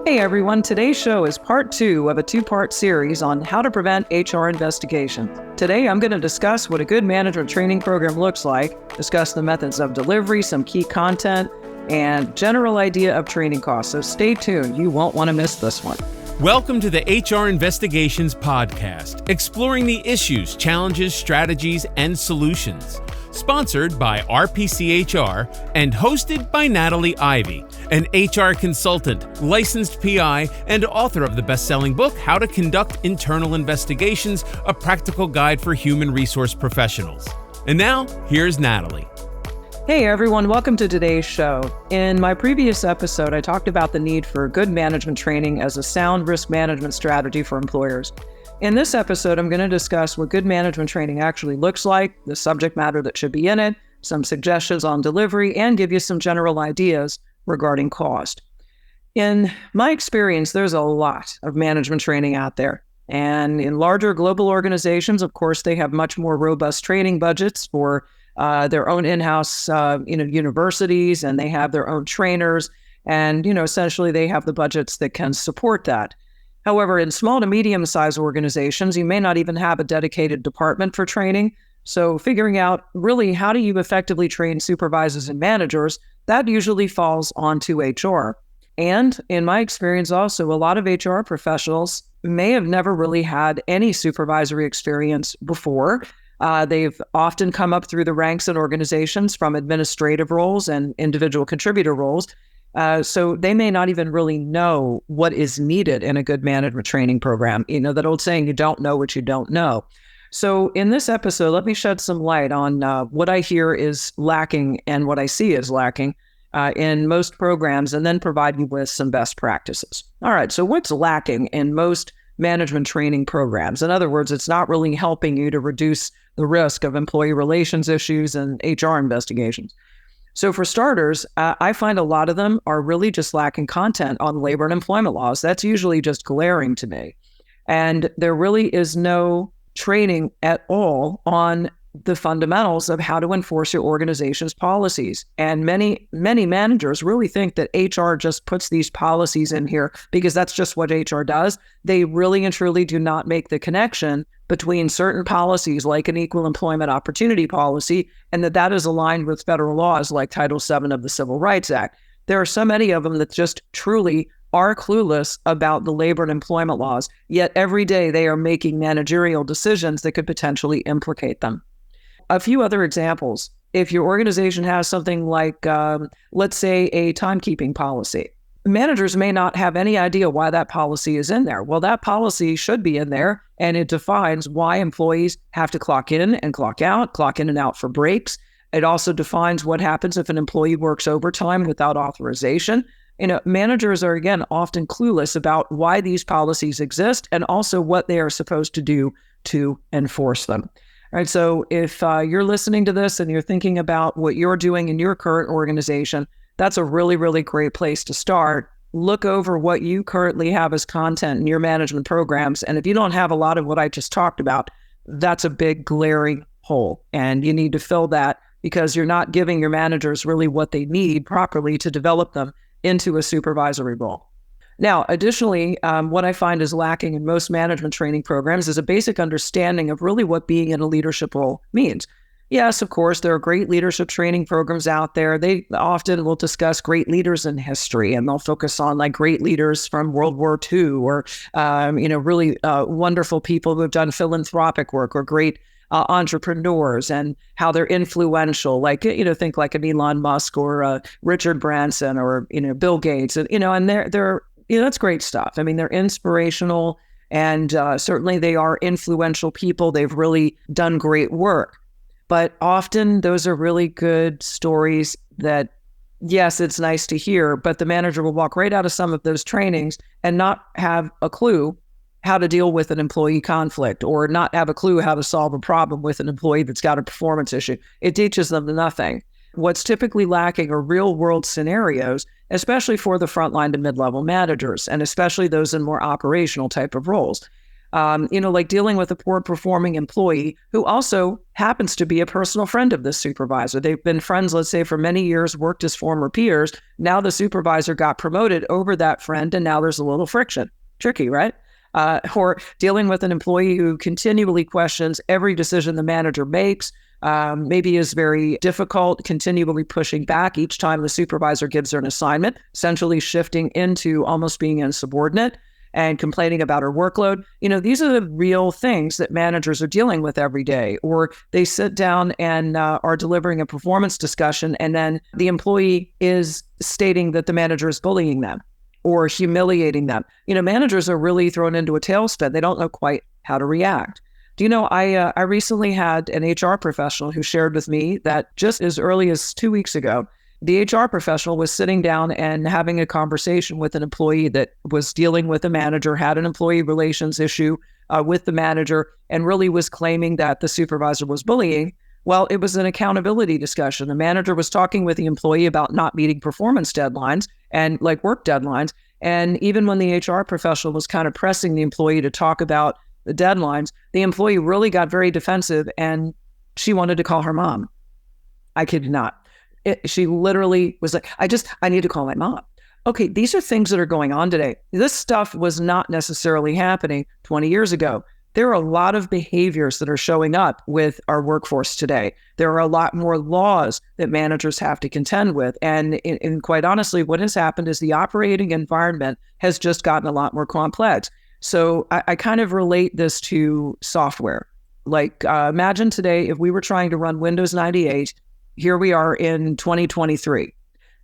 Hey everyone, today's show is part 2 of a 2-part series on how to prevent HR investigations. Today I'm going to discuss what a good management training program looks like, discuss the methods of delivery, some key content, and general idea of training costs. So stay tuned, you won't want to miss this one. Welcome to the HR Investigations Podcast, exploring the issues, challenges, strategies, and solutions. Sponsored by RPCHR and hosted by Natalie Ivy, an HR consultant, licensed PI, and author of the best-selling book, How to Conduct Internal Investigations, a practical guide for human resource professionals. And now, here's Natalie. Hey everyone, welcome to today's show. In my previous episode, I talked about the need for good management training as a sound risk management strategy for employers. In this episode, I'm going to discuss what good management training actually looks like, the subject matter that should be in it, some suggestions on delivery, and give you some general ideas regarding cost. In my experience, there's a lot of management training out there. And in larger global organizations, of course, they have much more robust training budgets for their own in-house universities, and they have their own trainers. And, essentially they have the budgets that can support that. However, in small to medium-sized organizations, you may not even have a dedicated department for training. So figuring out really how do you effectively train supervisors and managers, that usually falls onto HR. And in my experience also, a lot of HR professionals may have never really had any supervisory experience before. They've often come up through the ranks in organizations from administrative roles and individual contributor roles. So they may not even really know what is needed in a good management training program. That old saying, you don't know what you don't know. So in this episode, let me shed some light on what I hear is lacking and what I see is lacking in most programs, and then provide you with some best practices. All right, so what's lacking in most management training programs? In other words, it's not really helping you to reduce the risk of employee relations issues and HR investigations. So for starters, I find a lot of them are really just lacking content on labor and employment laws. That's usually just glaring to me. And there really is no training at all on the fundamentals of how to enforce your organization's policies. And many managers really think that HR just puts these policies in here because that's just what HR does. They really and truly do not make the connection between certain policies like an equal employment opportunity policy and that is aligned with federal laws like Title VII of the Civil Rights Act. There are so many of them that just truly are clueless about the labor and employment laws, yet every day they are making managerial decisions that could potentially implicate them. A few other examples. If your organization has something like, let's say, a timekeeping policy, managers may not have any idea why that policy is in there. Well, that policy should be in there, and it defines why employees have to clock in and clock in and out for breaks. It also defines what happens if an employee works overtime without authorization. Managers are, again, often clueless about why these policies exist and also what they are supposed to do to enforce them. All right, so if you're listening to this and you're thinking about what you're doing in your current organization, that's a really, really great place to start. Look over what you currently have as content in your management programs. And if you don't have a lot of what I just talked about, that's a big glaring hole. And you need to fill that because you're not giving your managers really what they need properly to develop them into a supervisory role. Now, additionally, what I find is lacking in most management training programs is a basic understanding of really what being in a leadership role means. Yes, of course, there are great leadership training programs out there. They often will discuss great leaders in history, and they'll focus on like great leaders from World War II or, really wonderful people who have done philanthropic work or great entrepreneurs and how they're influential, think like an Elon Musk or Richard Branson or, Bill Gates, and they're that's great stuff. I mean, they're inspirational and certainly they are influential people. They've really done great work. But often those are really good stories that, yes, it's nice to hear, but the manager will walk right out of some of those trainings and not have a clue how to deal with an employee conflict or not have a clue how to solve a problem with an employee that's got a performance issue. It teaches them nothing. What's typically lacking are real-world scenarios, especially for the frontline to mid-level managers, and especially those in more operational type of roles. Like dealing with a poor performing employee who also happens to be a personal friend of the supervisor. They've been friends, let's say, for many years, worked as former peers. Now the supervisor got promoted over that friend, and now there's a little friction. Tricky, right? Or dealing with an employee who continually questions every decision the manager makes, maybe is very difficult, continually pushing back each time the supervisor gives her an assignment, essentially shifting into almost being insubordinate and complaining about her workload. These are the real things that managers are dealing with every day. Or they sit down and are delivering a performance discussion, and then the employee is stating that the manager is bullying them or humiliating them. Managers are really thrown into a tailspin. They don't know quite how to react. I recently had an HR professional who shared with me that just as early as 2 weeks ago, the HR professional was sitting down and having a conversation with an employee that was dealing with a manager, had an employee relations issue with the manager, and really was claiming that the supervisor was bullying. Well, it was an accountability discussion. The manager was talking with the employee about not meeting performance deadlines and like work deadlines. And even when the HR professional was kind of pressing the employee to talk about the deadlines, the employee really got very defensive and she wanted to call her mom. I kid you not. She literally was like, I need to call my mom. Okay, these are things that are going on today. This stuff was not necessarily happening 20 years ago. There are a lot of behaviors that are showing up with our workforce today. There are a lot more laws that managers have to contend with. And quite honestly, what has happened is the operating environment has just gotten a lot more complex. So I kind of relate this to software. Like imagine today, if we were trying to run Windows 98, here we are in 2023.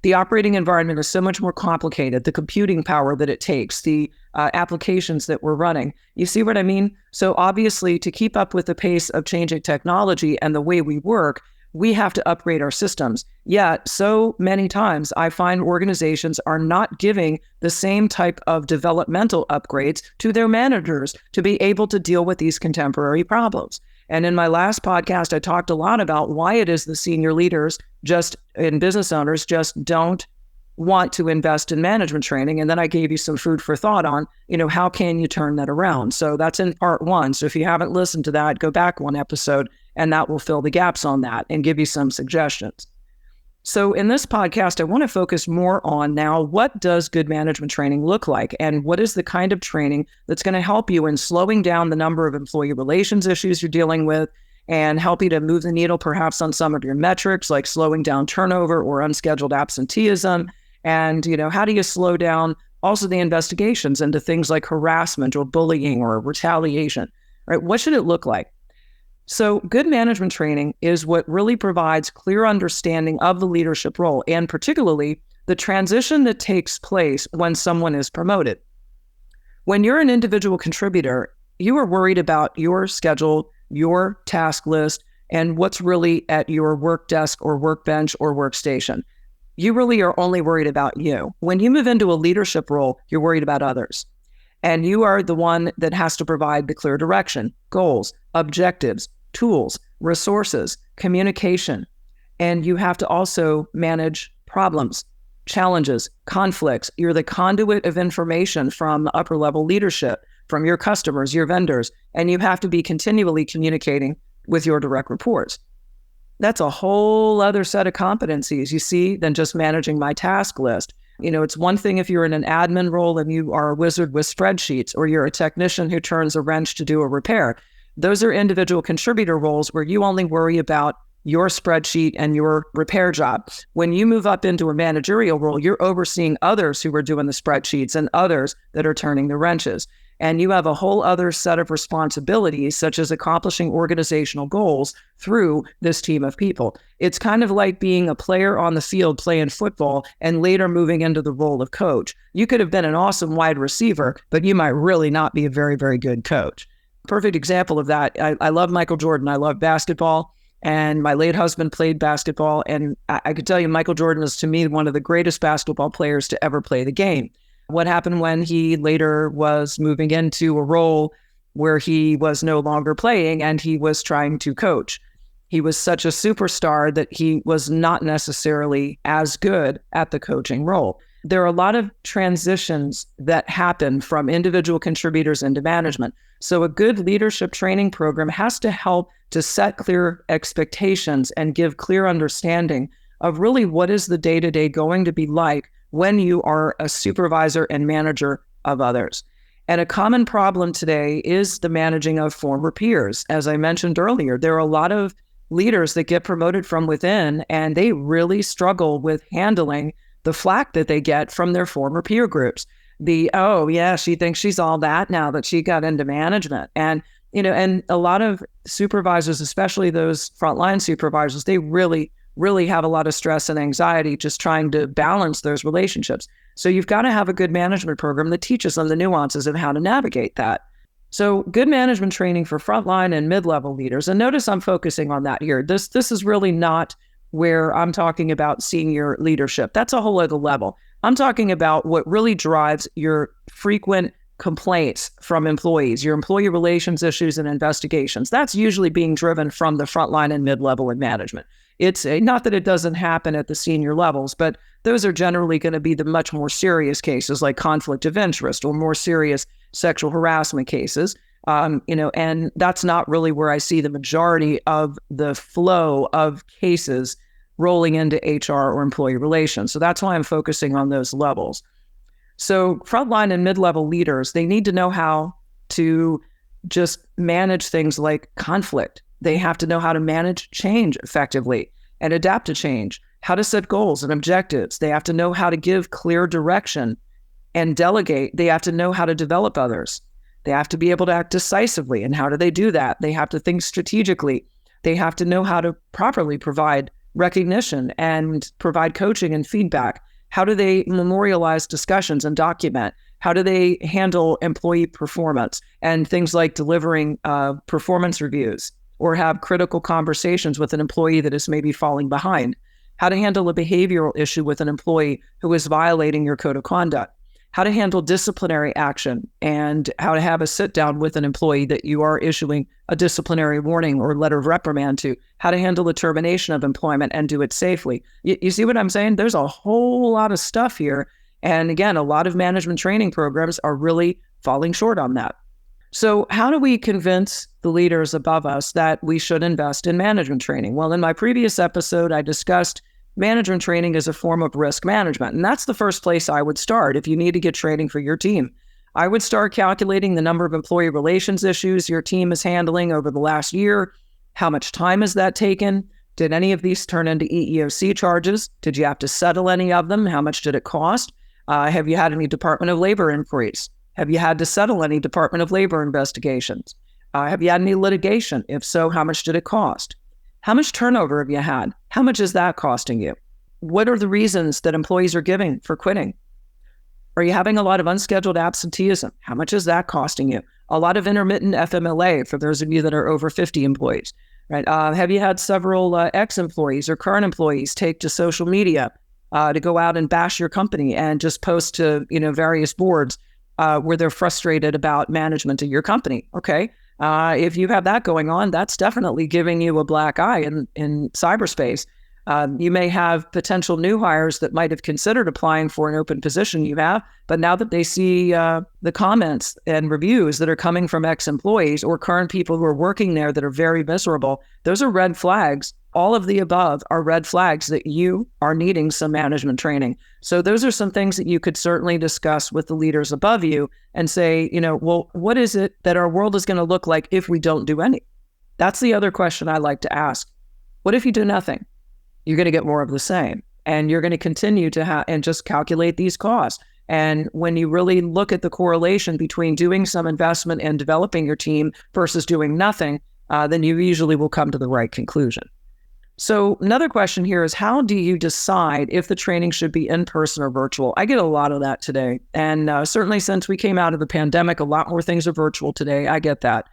The operating environment is so much more complicated, the computing power that it takes, the applications that we're running. You see what I mean? So obviously, to keep up with the pace of changing technology and the way we work, we have to upgrade our systems. Yet, so many times, I find organizations are not giving the same type of developmental upgrades to their managers to be able to deal with these contemporary problems. And in my last podcast, I talked a lot about why it is the senior leaders and business owners just don't want to invest in management training. And then I gave you some food for thought on, how can you turn that around? So that's in part one. So if you haven't listened to that, go back one episode and that will fill the gaps on that and give you some suggestions. So in this podcast, I want to focus more on now, what does good management training look like? And what is the kind of training that's going to help you in slowing down the number of employee relations issues you're dealing with and help you to move the needle perhaps on some of your metrics, like slowing down turnover or unscheduled absenteeism. And, how do you slow down also the investigations into things like harassment or bullying or retaliation, right? What should it look like? So good management training is what really provides clear understanding of the leadership role, and particularly the transition that takes place when someone is promoted. When you're an individual contributor, you are worried about your schedule, your task list, and what's really at your work desk or workbench or workstation. You really are only worried about you. When you move into a leadership role, you're worried about others. And you are the one that has to provide the clear direction, goals, objectives, tools, resources, communication. And you have to also manage problems, challenges, conflicts. You're the conduit of information from upper level leadership, from your customers, your vendors, and you have to be continually communicating with your direct reports. That's a whole other set of competencies, you see, than just managing my task list. It's one thing if you're in an admin role and you are a wizard with spreadsheets, or you're a technician who turns a wrench to do a repair. Those are individual contributor roles where you only worry about your spreadsheet and your repair job. When you move up into a managerial role, you're overseeing others who are doing the spreadsheets and others that are turning the wrenches. And you have a whole other set of responsibilities, such as accomplishing organizational goals through this team of people. It's kind of like being a player on the field playing football and later moving into the role of coach. You could have been an awesome wide receiver, but you might really not be a very, very good coach. Perfect example of that. I love Michael Jordan. I love basketball. And my late husband played basketball. And I could tell you, Michael Jordan is, to me, one of the greatest basketball players to ever play the game. What happened when he later was moving into a role where he was no longer playing and he was trying to coach? He was such a superstar that he was not necessarily as good at the coaching role. there are a lot of transitions that happen from individual contributors into management. So a good leadership training program has to help to set clear expectations and give clear understanding of really what is the day-to-day going to be like when you are a supervisor and manager of others. And a common problem today is the managing of former peers. As I mentioned earlier, there are a lot of leaders that get promoted from within, and they really struggle with handling the flack that they get from their former peer groups. Oh yeah, she thinks she's all that now that she got into management. And, and a lot of supervisors, especially those frontline supervisors, they really, really have a lot of stress and anxiety just trying to balance those relationships. So you've got to have a good management program that teaches them the nuances of how to navigate that. So good management training for frontline and mid-level leaders. And notice I'm focusing on that here. This is really not where I'm talking about senior leadership. That's a whole other level. I'm talking about what really drives your frequent complaints from employees, your employee relations issues and investigations. That's usually being driven from the frontline and mid-level in management. It's not that it doesn't happen at the senior levels, but those are generally going to be the much more serious cases like conflict of interest or more serious sexual harassment cases. And that's not really where I see the majority of the flow of cases rolling into HR or employee relations. So that's why I'm focusing on those levels. So frontline and mid-level leaders, they need to know how to just manage things like conflict. They have to know how to manage change effectively and adapt to change, how to set goals and objectives. They have to know how to give clear direction and delegate. They have to know how to develop others. They have to be able to act decisively. And how do they do that? They have to think strategically. They have to know how to properly provide recognition and provide coaching and feedback. How do they memorialize discussions and document? How do they handle employee performance and things like delivering performance reviews or have critical conversations with an employee that is maybe falling behind? How to handle a behavioral issue with an employee who is violating your code of conduct? How to handle disciplinary action and how to have a sit down with an employee that you are issuing a disciplinary warning or letter of reprimand to, how to handle the termination of employment and do it safely. You see what I'm saying? There's a whole lot of stuff here. And again, a lot of management training programs are really falling short on that. So how do we convince the leaders above us that we should invest in management training? Well, in my previous episode, I discussed management training is a form of risk management. And that's the first place I would start if you need to get training for your team. I would start calculating the number of employee relations issues your team is handling over the last year. How much time has that taken? Did any of these turn into EEOC charges? Did you have to settle any of them? How much did it cost? Have you had any Department of Labor inquiries? Have you had to settle any Department of Labor investigations? Have you had any litigation? If so, how much did it cost? How much turnover have you had? How much is that costing you? What are the reasons that employees are giving for quitting? Are you having a lot of unscheduled absenteeism? How much is that costing you? A lot of intermittent FMLA for those of you that are over 50 employees, right? Have you had several ex-employees or current employees take to social media to go out and bash your company and just post to various boards where they're frustrated about management of your company? Okay. If you have that going on, that's definitely giving you a black eye in cyberspace. You may have potential new hires that might have considered applying for an open position you have, but now that they see the comments and reviews that are coming from ex-employees or current people who are working there that are very miserable, those are red flags. All of the above are red flags that you are needing some management training. So those are some things that you could certainly discuss with the leaders above you and say, well, what is it that our world is going to look like if we don't do any? That's the other question I like to ask. What if you do nothing? You're going to get more of the same. And you're going to continue to and just calculate these costs. And when you really look at the correlation between doing some investment and developing your team versus doing nothing, then you usually will come to the right conclusion. So another question here is, how do you decide if the training should be in person or virtual? I get a lot of that today. And certainly since we came out of the pandemic, a lot more things are virtual today. I get that.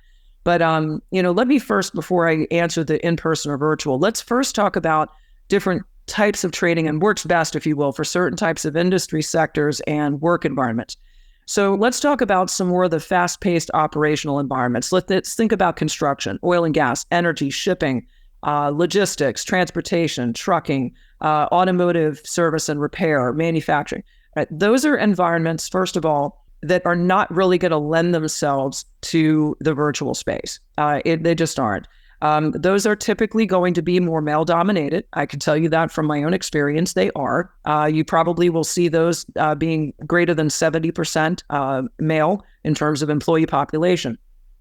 But, let me first, before I answer the in-person or virtual, let's first talk about different types of training and works best, if you will, for certain types of industry sectors and work environments. So let's talk about some more of the fast-paced operational environments. Let's think about construction, oil and gas, energy, shipping, logistics, transportation, trucking, automotive service and repair, manufacturing. Right? Those are environments, first of all, that are not really going to lend themselves to the virtual space. They just aren't. Those are typically going to be more male dominated. I can tell you that from my own experience, they are. You probably will see those being greater than 70% male in terms of employee population.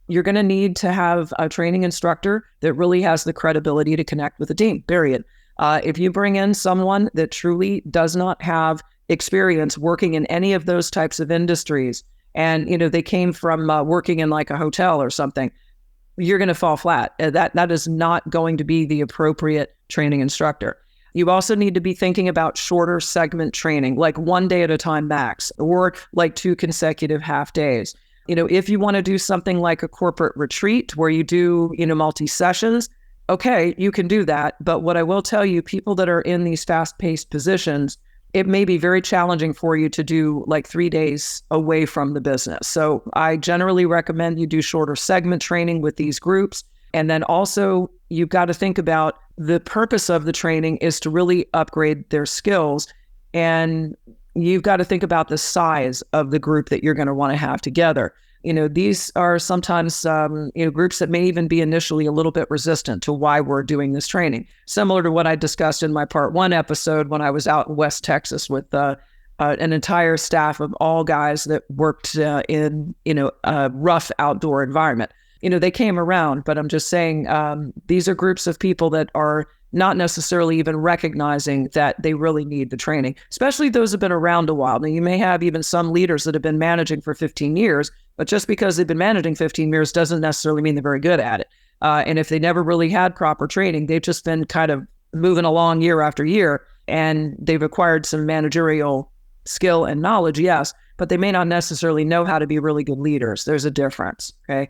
You're going to need to have a training instructor that really has the credibility to connect with the team, period. If you bring in someone that truly does not have experience working in any of those types of industries, and they came from working in like a hotel or something, you're going to fall flat. That is not going to be the appropriate training instructor. You also need to be thinking about shorter segment training, like 1 day at a time max, or like 2 consecutive half days. If you want to do something like a corporate retreat where you do, multi-sessions, okay, you can do that. But what I will tell you, people that are in these fast-paced positions, it may be very challenging for you to do like 3 days away from the business. So I generally recommend you do shorter segment training with these groups. And then also you've got to think about the purpose of the training is to really upgrade their skills. And you've got to think about the size of the group that you're going to want to have together. These are sometimes, groups that may even be initially a little bit resistant to why we're doing this training. Similar to what I discussed in my part 1 episode when I was out in West Texas with an entire staff of all guys that worked in, a rough outdoor environment. They came around, but I'm just saying these are groups of people that are not necessarily even recognizing that they really need the training, especially those who've been around a while. Now, you may have even some leaders that have been managing for 15 years, but just because they've been managing 15 years doesn't necessarily mean they're very good at it. And if they never really had proper training, they've just been kind of moving along year after year, and they've acquired some managerial skill and knowledge, yes, but they may not necessarily know how to be really good leaders. There's a difference, okay?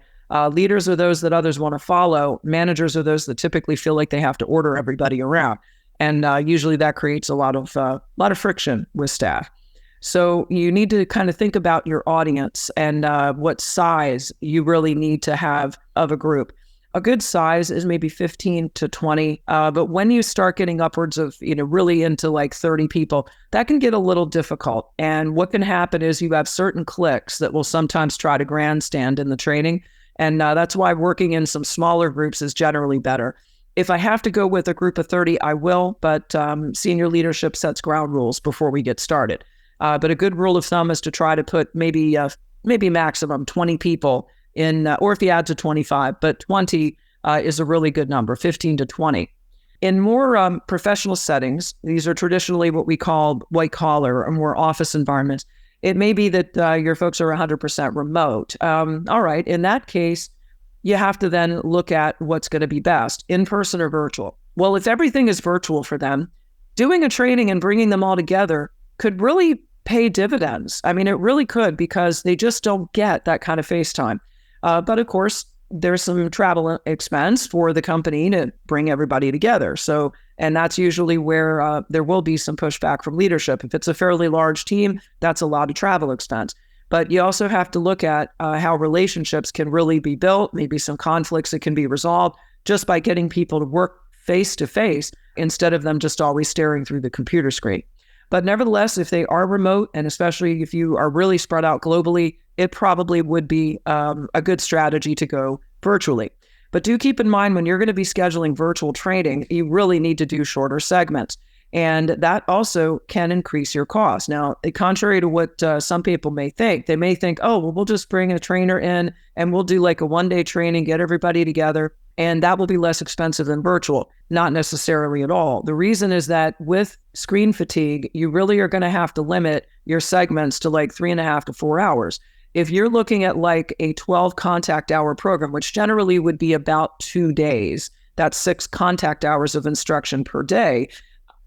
Leaders are those that others want to follow. Managers are those that typically feel like they have to order everybody around. And usually that creates a lot of friction with staff. So you need to kind of think about your audience and what size you really need to have of a group. A good size is maybe 15 to 20. But when you start getting upwards of, really into like 30 people, that can get a little difficult. And what can happen is you have certain cliques that will sometimes try to grandstand in the training. And that's why working in some smaller groups is generally better. If I have to go with a group of 30, I will, but senior leadership sets ground rules before we get started. But a good rule of thumb is to try to put maybe maximum 20 people in, or if you add to 25, but 20 is a really good number, 15 to 20. In more professional settings, these are traditionally what we call white collar or more office environments. It may be that your folks are 100% remote. All right, in that case, you have to then look at what's going to be best, in person or virtual. Well, if everything is virtual for them, doing a training and bringing them all together could really pay dividends. I mean, it really could, because they just don't get that kind of face time. But of course, there's some travel expense for the company to bring everybody together. So, and that's usually where there will be some pushback from leadership. If it's a fairly large team, that's a lot of travel expense. But you also have to look at how relationships can really be built, maybe some conflicts that can be resolved just by getting people to work face to face instead of them just always staring through the computer screen. But nevertheless, if they are remote, and especially if you are really spread out globally, it probably would be a good strategy to go virtually. But do keep in mind, when you're going to be scheduling virtual training, you really need to do shorter segments. And that also can increase your cost. Now, contrary to what some people may think, they may think, oh, well, we'll just bring a trainer in and we'll do like a 1-day training, get everybody together, and that will be less expensive than virtual. Not necessarily at all. The reason is that with screen fatigue, you really are going to have to limit your segments to like 3.5 to 4 hours. If you're looking at like a 12 contact hour program, which generally would be about 2 days, that's 6 contact hours of instruction per day,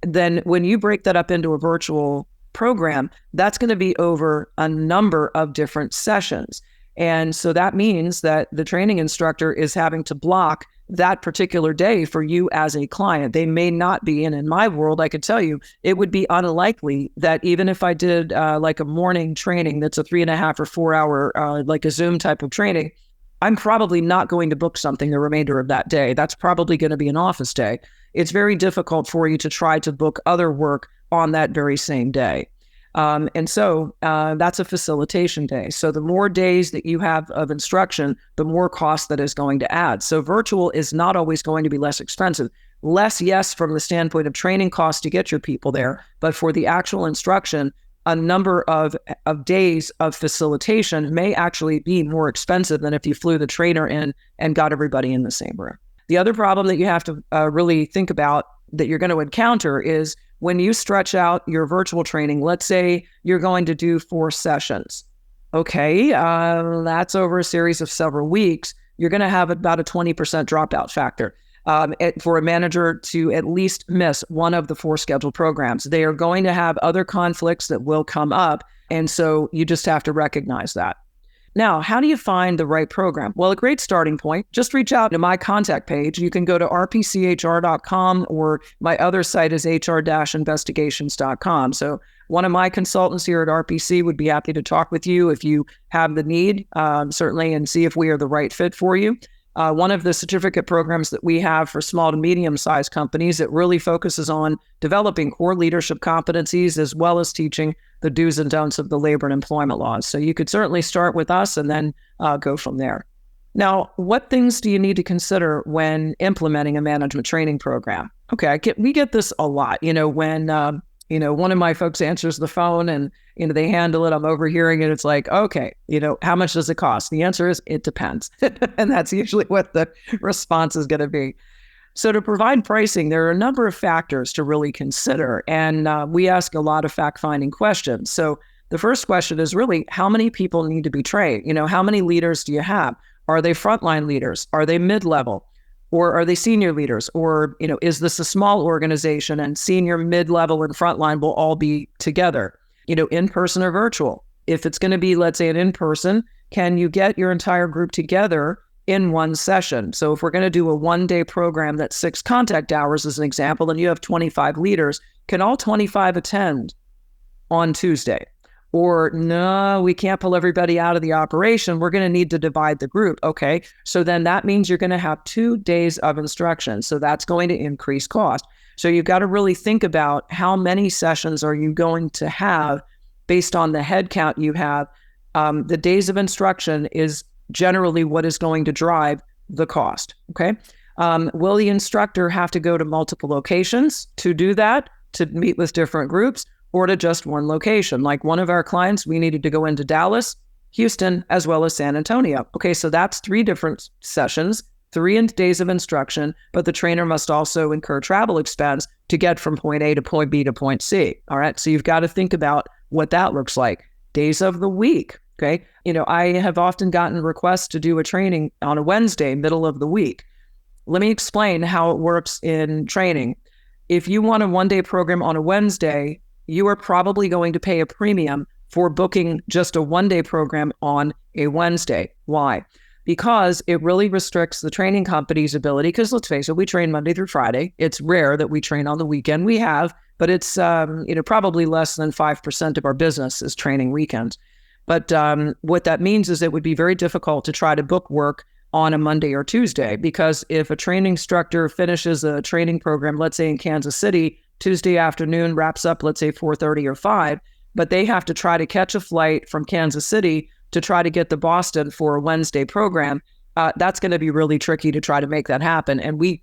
then when you break that up into a virtual program, that's going to be over a number of different sessions. And so that means that the training instructor is having to block that particular day for you as a client. They may not be, and in my world, I could tell you, it would be unlikely that even if I did like a morning training that's a 3.5 or 4 hour, like a Zoom type of training, I'm probably not going to book something the remainder of that day. That's probably going to be an office day. It's very difficult for you to try to book other work on that very same day. And so that's a facilitation day. So the more days that you have of instruction, the more cost that is going to add. So virtual is not always going to be less expensive. Less, yes, from the standpoint of training costs to get your people there, but for the actual instruction, a number of days of facilitation may actually be more expensive than if you flew the trainer in and got everybody in the same room. The other problem that you have to really think about that you're going to encounter is when you stretch out your virtual training. Let's say you're going to do 4 sessions. Okay, that's over a series of several weeks. You're going to have about a 20% dropout factor. For a manager to at least miss one of the 4 scheduled programs. They are going to have other conflicts that will come up, and so you just have to recognize that. Now, how do you find the right program? Well, a great starting point, just reach out to my contact page. You can go to rpchr.com, or my other site is hr-investigations.com. So one of my consultants here at RPC would be happy to talk with you if you have the need, certainly, and see if we are the right fit for you. One of the certificate programs that we have for small to medium-sized companies that really focuses on developing core leadership competencies as well as teaching the do's and don'ts of the labor and employment laws. So you could certainly start with us and then go from there. Now, what things do you need to consider when implementing a management training program? Okay, we get this a lot. When one of my folks answers the phone and they handle it, I'm overhearing it. It's like, okay, how much does it cost? The answer is it depends. And that's usually what the response is going to be. So to provide pricing, there are a number of factors to really consider. And we ask a lot of fact-finding questions. So the first question is really, how many people need to be trained? How many leaders do you have? Are they frontline leaders? Are they mid-level? Or are they senior leaders? Or, is this a small organization and senior, mid-level, and frontline will all be together, in person or virtual? If it's going to be, let's say, an in-person, can you get your entire group together in one session? So if we're going to do a 1-day program that's 6 contact hours as an example, and you have 25 leaders, can all 25 attend on Tuesday? Or no, we can't pull everybody out of the operation. We're going to need to divide the group. Okay, so then that means you're going to have 2 days of instruction. So that's going to increase cost. So you've got to really think about how many sessions are you going to have based on the head count you have. The days of instruction is generally what is going to drive the cost. Okay, will the instructor have to go to multiple locations to do that, to meet with different groups? Or to just one location? Like one of our clients, we needed to go into Dallas, Houston, as well as San Antonio. Okay, so that's 3 different sessions, 3 days of instruction, but the trainer must also incur travel expense to get from point A to point B to point C. All right, so you've got to think about what that looks like. Days of the week, okay? I have often gotten requests to do a training on a Wednesday, middle of the week. Let me explain how it works in training. If you want a 1-day program on a Wednesday, you are probably going to pay a premium for booking just a 1-day program on a Wednesday. Why? Because it really restricts the training company's ability, because let's face it, we train Monday through Friday. It's rare that we train on the weekend. We have, but it's probably less than 5% of our business is training weekends. But what that means is it would be very difficult to try to book work on a Monday or Tuesday, because if a training instructor finishes a training program, let's say in Kansas City, Tuesday afternoon, wraps up, let's say 4:30 or 5, but they have to try to catch a flight from Kansas City to try to get to Boston for a Wednesday program, that's going to be really tricky to try to make that happen. And we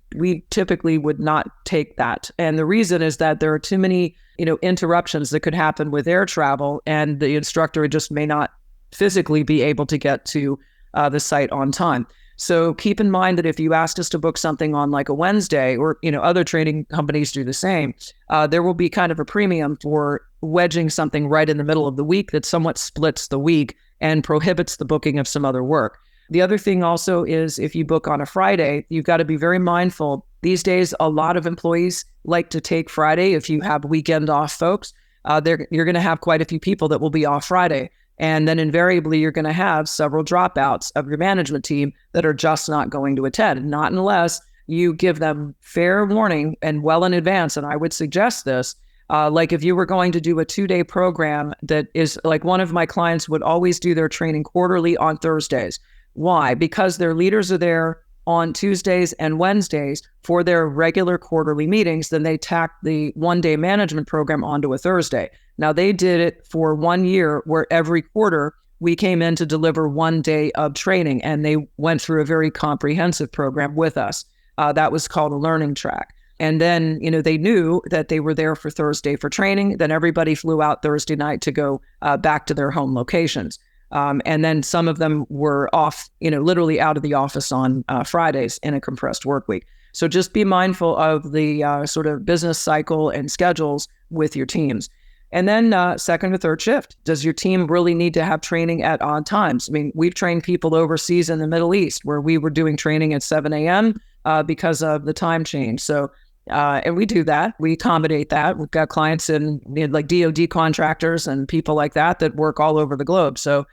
typically would not take that. And the reason is that there are too many, interruptions that could happen with air travel, and the instructor just may not physically be able to get to the site on time. So keep in mind that if you asked us to book something on like a Wednesday, or, other training companies do the same, there will be kind of a premium for wedging something right in the middle of the week that somewhat splits the week and prohibits the booking of some other work. The other thing also is if you book on a Friday, you've got to be very mindful. These days, a lot of employees like to take Friday. If you have weekend off folks, you're going to have quite a few people that will be off Friday. And then invariably, you're going to have several dropouts of your management team that are just not going to attend, not unless you give them fair warning and well in advance. And I would suggest this, like if you were going to do a 2-day program that is like one of my clients would always do their training quarterly on Thursdays. Why? Because their leaders are there on Tuesdays and Wednesdays for their regular quarterly meetings. Then they tack the 1-day management program onto a Thursday. Now, they did it for 1 year where every quarter we came in to deliver 1 day of training, and they went through a very comprehensive program with us. That was called a learning track. And then, they knew that they were there for Thursday for training. Then everybody flew out Thursday night to go back to their home locations. And then some of them were off, literally out of the office on Fridays in a compressed work week. So just be mindful of the sort of business cycle and schedules with your teams. And then second or third shift. Does your team really need to have training at odd times? I mean, we've trained people overseas in the Middle East where we were doing training at 7 a.m. Because of the time change. So, and we do that. We accommodate that. We've got clients in like DoD contractors and people like that work all over the globe. So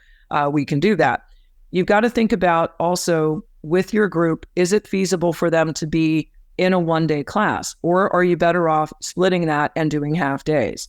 we can do that. You've got to think about also with your group, is it feasible for them to be in a 1-day class, or are you better off splitting that and doing half days?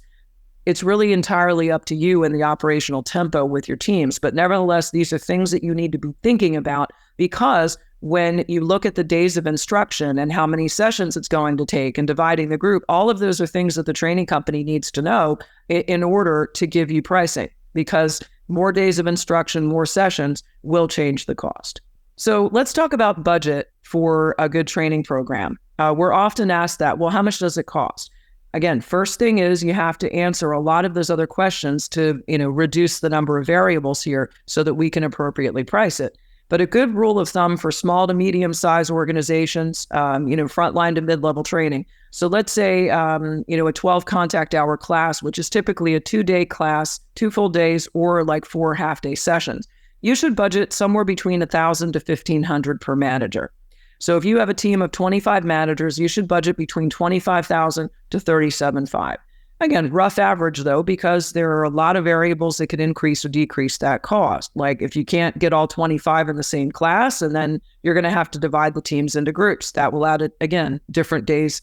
It's really entirely up to you and the operational tempo with your teams. But nevertheless, these are things that you need to be thinking about, because when you look at the days of instruction and how many sessions it's going to take and dividing the group, all of those are things that the training company needs to know in order to give you pricing, because more days of instruction, more sessions will change the cost. So let's talk about budget for a good training program. We're often asked that, well, how much does it cost? Again, first thing is you have to answer a lot of those other questions to, reduce the number of variables here so that we can appropriately price it. But a good rule of thumb for small to medium-sized organizations, frontline to mid-level training. So let's say, a 12 contact hour class, which is typically a 2-day class, 2 full days, or like 4 half-day sessions. You should budget somewhere between $1,000 to $1,500 per manager. So if you have a team of 25 managers, you should budget between $25,000 to $37,500. Again, rough average though, because there are a lot of variables that could increase or decrease that cost. Like if you can't get all 25 in the same class, and then you're going to have to divide the teams into groups. That will add, again, different days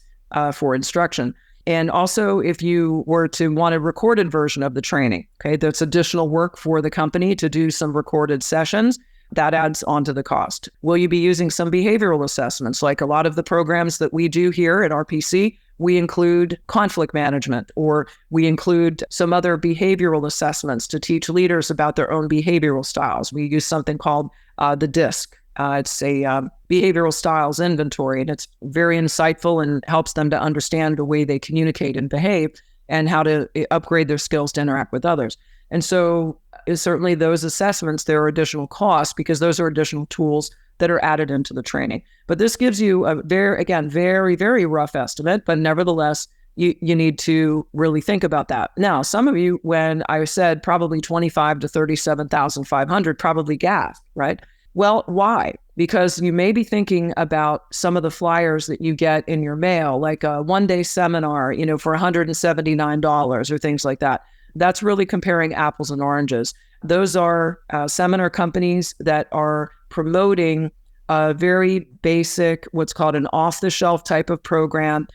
for instruction. And also, if you were to want a recorded version of the training, okay, that's additional work for the company to do some recorded sessions. That adds on to the cost. Will you be using some behavioral assessments? Like a lot of the programs that we do here at RPC, we include conflict management, or we include some other behavioral assessments to teach leaders about their own behavioral styles. We use something called the DISC. It's a behavioral styles inventory, and it's very insightful and helps them to understand the way they communicate and behave and how to upgrade their skills to interact with others. And so certainly those assessments, there are additional costs because those are additional tools that are added into the training. But this gives you a very, very rough estimate, but nevertheless, you need to really think about that. Now, some of you, when I said probably $25,000 to $37,500, probably gasped, right? Well, why? Because you may be thinking about some of the flyers that you get in your mail, like a 1-day seminar, for $179 or things like that. That's really comparing apples and oranges. Those are seminar companies that are promoting a very basic, what's called an off-the-shelf type of program.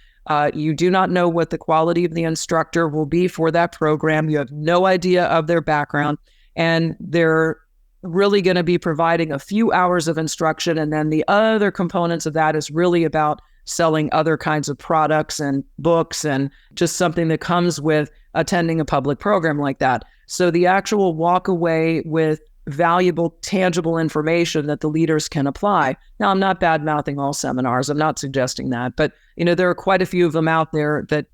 You do not know what the quality of the instructor will be for that program. You have no idea of their background, and they're really going to be providing a few hours of instruction. And then the other components of that is really about selling other kinds of products and books and just something that comes with attending a public program like that. So the actual walk away with valuable, tangible information that the leaders can apply. Now, I'm not bad-mouthing all seminars. I'm not suggesting that. But, there are quite a few of them out there that,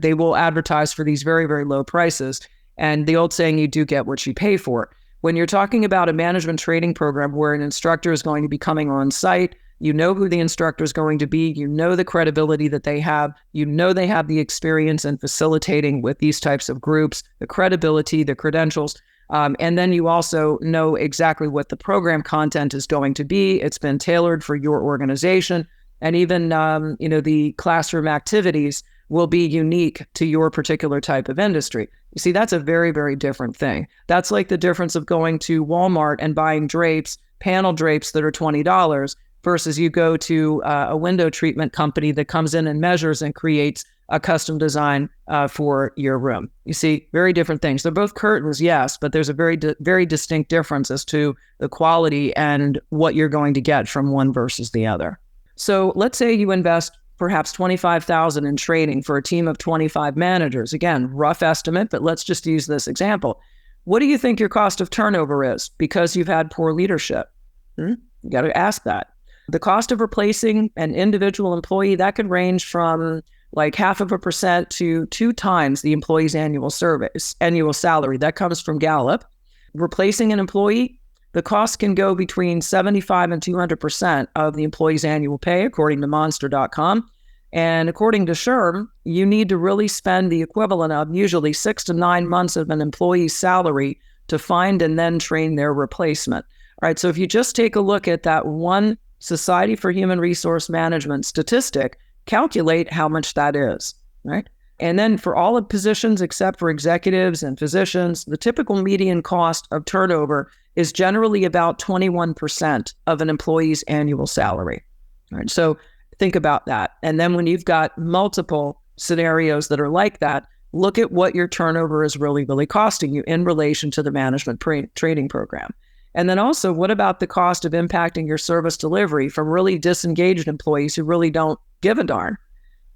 they will advertise for these very, very low prices. And the old saying, you do get what you pay for. When you're talking about a management training program where an instructor is going to be coming on site, you know who the instructor is going to be, you know the credibility that they have, you know they have the experience in facilitating with these types of groups, the credibility, the credentials, and then you also know exactly what the program content is going to be. It's been tailored for your organization, and even the classroom activities will be unique to your particular type of industry. You see, that's a very, very different thing. That's like the difference of going to Walmart and buying drapes, panel drapes that are $20 versus you go to a window treatment company that comes in and measures and creates a custom design for your room. You see, very different things. They're both curtains, yes, but there's a very distinct difference as to the quality and what you're going to get from one versus the other. So let's say you invest perhaps $25,000 in training for a team of 25 managers. Again, rough estimate, but let's just use this example. What do you think your cost of turnover is because you've had poor leadership? You got to ask that. The cost of replacing an individual employee, that could range from like 0.5% to 2 times the employee's annual salary. That comes from Gallup. Replacing an employee, the cost can go between 75 and 200% of the employee's annual pay, according to Monster.com. And according to SHRM, you need to really spend the equivalent of usually 6 to 9 months of an employee's salary to find and then train their replacement. All right, so if you just take a look at that one Society for Human Resource Management statistic, calculate how much that is, right? And then for all of positions except for executives and physicians, the typical median cost of turnover is generally about 21% of an employee's annual salary. All right, so think about that. And then when you've got multiple scenarios that are like that, look at what your turnover is really costing you in relation to the management training program. And then also, what about the cost of impacting your service delivery from really disengaged employees who really don't give a darn?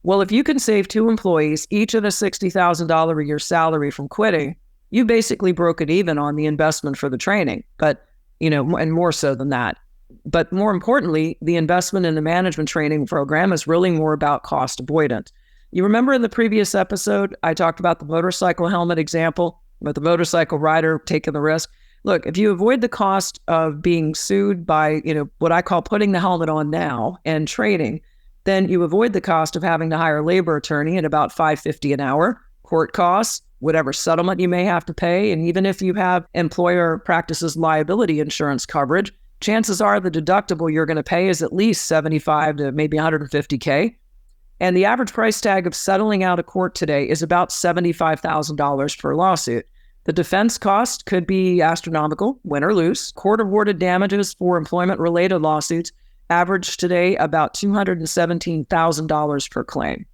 Well, if you can save 2 employees, each at a $60,000 a year salary from quitting, you basically broke it even on the investment for the training, but, and more so than that. But more importantly, the investment in the management training program is really more about cost avoidance. You remember in the previous episode, I talked about the motorcycle helmet example with the motorcycle rider taking the risk. Look, if you avoid the cost of being sued by, what I call putting the helmet on now and training, then you avoid the cost of having to hire a labor attorney at about $5.50 an hour, court costs, whatever settlement you may have to pay. And even if you have employer practices liability insurance coverage, chances are the deductible you're going to pay is at least $75 to maybe $150K. And the average price tag of settling out of court today is about $75,000 per lawsuit. The defense cost could be astronomical, win or lose. Court-awarded damages for employment-related lawsuits average today about $217,000 per claim.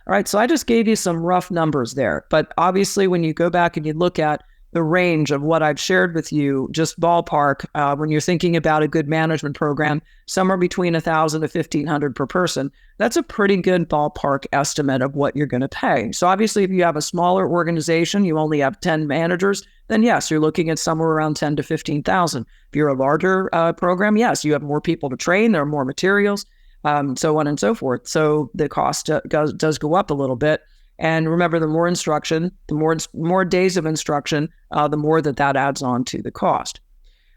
All right, so I just gave you some rough numbers there. But obviously, when you go back and you look at the range of what I've shared with you, just ballpark, when you're thinking about a good management program, somewhere between $1,000 to $1,500 per person, that's a pretty good ballpark estimate of what you're going to pay. So obviously, if you have a smaller organization, you only have 10 managers, then yes, you're looking at somewhere around $10,000 to $15,000. If you're a larger program, yes, you have more people to train, there are more materials, so on and so forth. So the cost does go up a little bit. And remember, the more instruction, the more days of instruction, the more that adds on to the cost.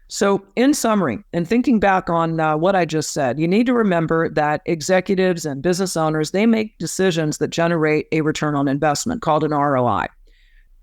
So in summary, and thinking back on what I just said, you need to remember that executives and business owners, they make decisions that generate a return on investment called an ROI.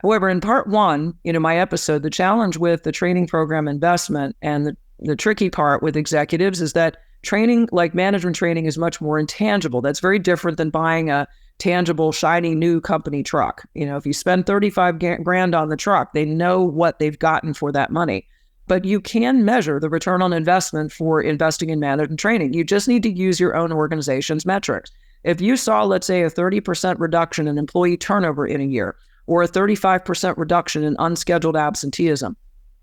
However, in part 1, my episode, the challenge with the training program investment and the tricky part with executives is that training, like management training, is much more intangible. That's very different than buying a tangible, shiny new company truck. If you spend $35 grand on the truck, they know what they've gotten for that money. But you can measure the return on investment for investing in management training. You just need to use your own organization's metrics. If you saw, let's say, a 30% reduction in employee turnover in a year, or a 35% reduction in unscheduled absenteeism,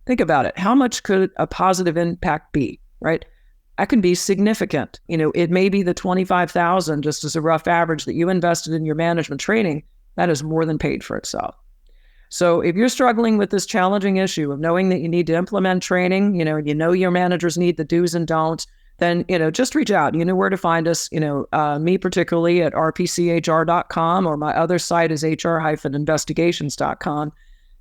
think about it. How much could a positive impact be, right? That can be significant. It may be the $25,000, just as a rough average, that you invested in your management training. That is more than paid for itself. So if you're struggling with this challenging issue of knowing that you need to implement training, your managers need the do's and don'ts, then, just reach out. You know where to find us, me particularly at rpchr.com, or my other site is hr-investigations.com.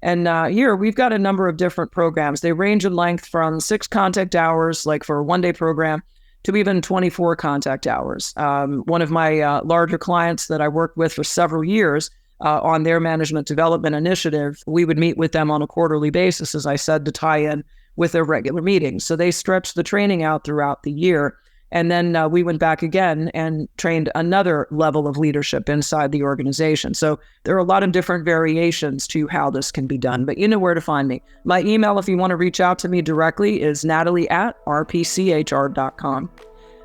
And here we've got a number of different programs. They range in length from 6 contact hours, like for a one-day program, to even 24 contact hours. One of my larger clients that I worked with for several years on their management development initiative, we would meet with them on a quarterly basis, as I said, to tie in with their regular meetings. So they stretched the training out throughout the year. And then we went back again and trained another level of leadership inside the organization. So there are a lot of different variations to how this can be done, but you know where to find me. My email, if you want to reach out to me directly, is natalie@rpchr.com.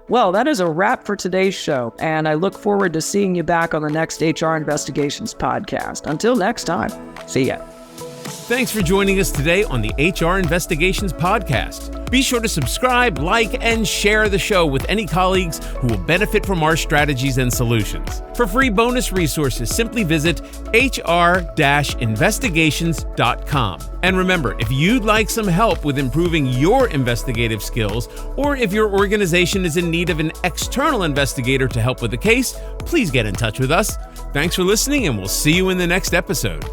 Well, that is a wrap for today's show, and I look forward to seeing you back on the next HR Investigations podcast. Until next time, see ya. Thanks for joining us today on the HR Investigations Podcast. Be sure to subscribe, like, and share the show with any colleagues who will benefit from our strategies and solutions. For free bonus resources, simply visit hr-investigations.com. And remember, if you'd like some help with improving your investigative skills, or if your organization is in need of an external investigator to help with the case, please get in touch with us. Thanks for listening, and we'll see you in the next episode.